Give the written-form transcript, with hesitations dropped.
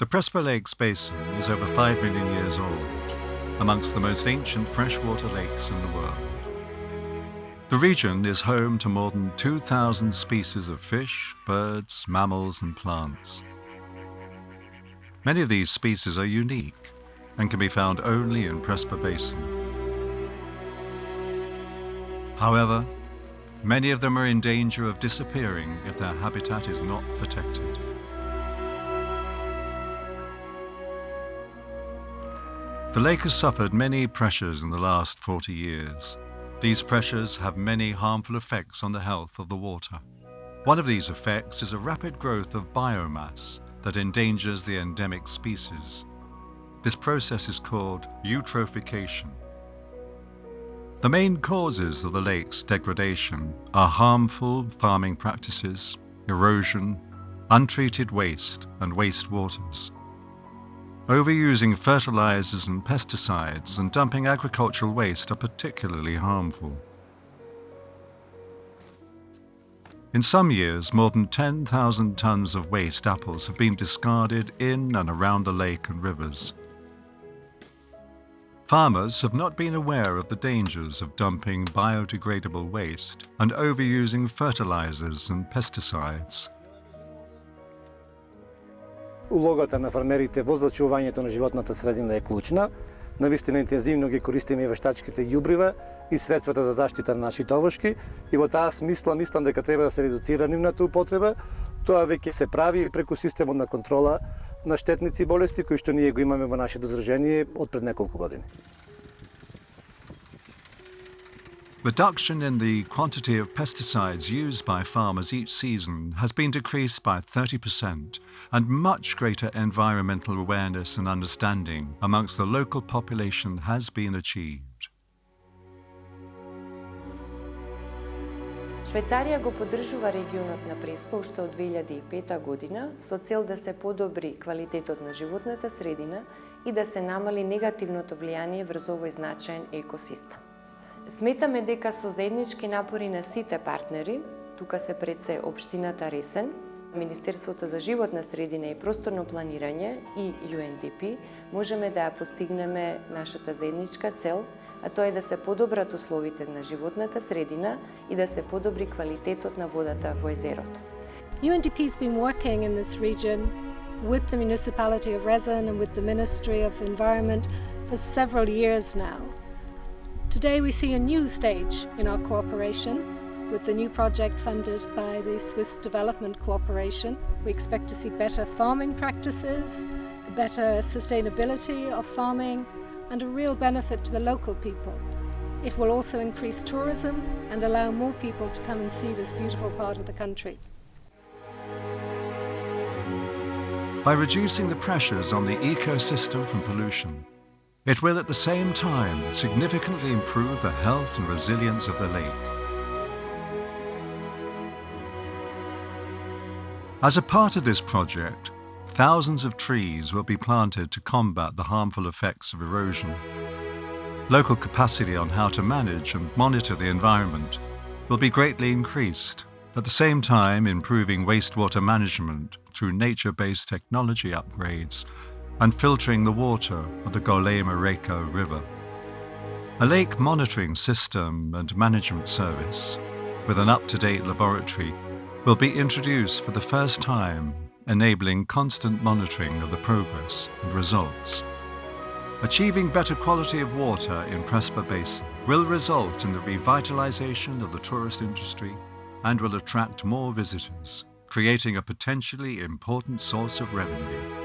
The Prespa Lakes Basin is over 5 million years old, amongst the most ancient freshwater lakes in the world. The region is home to more than 2,000 species of fish, birds, mammals, and plants. Many of these species are unique and can be found only in Prespa Basin. However, many of them are in danger of disappearing if their habitat is not protected. The lake has suffered many pressures in the last 40 years. These pressures have many harmful effects on the health of the water. One of these effects is a rapid growth of biomass that endangers the endemic species. This process is called eutrophication. The main causes of the lake's degradation are harmful farming practices, erosion, untreated waste and wastewaters. Overusing fertilizers and pesticides and dumping agricultural waste are particularly harmful. In some years, more than 10,000 tons of waste apples have been discarded in and around the lake and rivers. Farmers have not been aware of the dangers of dumping biodegradable waste and overusing fertilizers and pesticides. Улогата на фермерите во зачувањето на животната средина е клучна. Навистина интензивно ги користиме вештачките ѓубрива и средствата за заштита на нашите овошки и во таа смисла мислам дека треба да се редуцира нивната употреба. Тоа веќе се прави преку системот на контрола на штетници и болести кои што ние го имаме во нашето здружение од пред неколку години. Reduction in the quantity of pesticides used by farmers each season has been decreased by 30%, and much greater environmental awareness and understanding amongst the local population has been achieved. Швајцарија го поддржува регионот на Преспа уште од 2005 година со цел да се подобри квалитетот на животната средина и да се намали негативното влијание врз овој значаен екосистем. Сметаме дека со заеднички напори на сите партнери, тука се пред се Општината Ресен, Министерството за животна средина и просторно планирање и UNDP, можеме да ја постигнеме нашата заедничка цел, а тоа е да се подобрат условите на животната средина и да се подобри квалитетот на водата во езерото. UNDP has been working in this region with the Municipality of Resen and with the Ministry of Environment for several years now. Today we see a new stage in our cooperation with the new project funded by the Swiss Development Cooperation. We expect to see better farming practices, better sustainability of farming, and a real benefit to the local people. It will also increase tourism and allow more people to come and see this beautiful part of the country. By reducing the pressures on the ecosystem from pollution, it will at the same time significantly improve the health and resilience of the lake. As a part of this project, thousands of trees will be planted to combat the harmful effects of erosion. Local capacity on how to manage and monitor the environment will be greatly increased, at the same time improving wastewater management through nature-based technology upgrades and filtering the water of the Golema Reka River. A lake monitoring system and management service with an up-to-date laboratory will be introduced for the first time, enabling constant monitoring of the progress and results. Achieving better quality of water in Prespa Basin will result in the revitalization of the tourist industry and will attract more visitors, creating a potentially important source of revenue.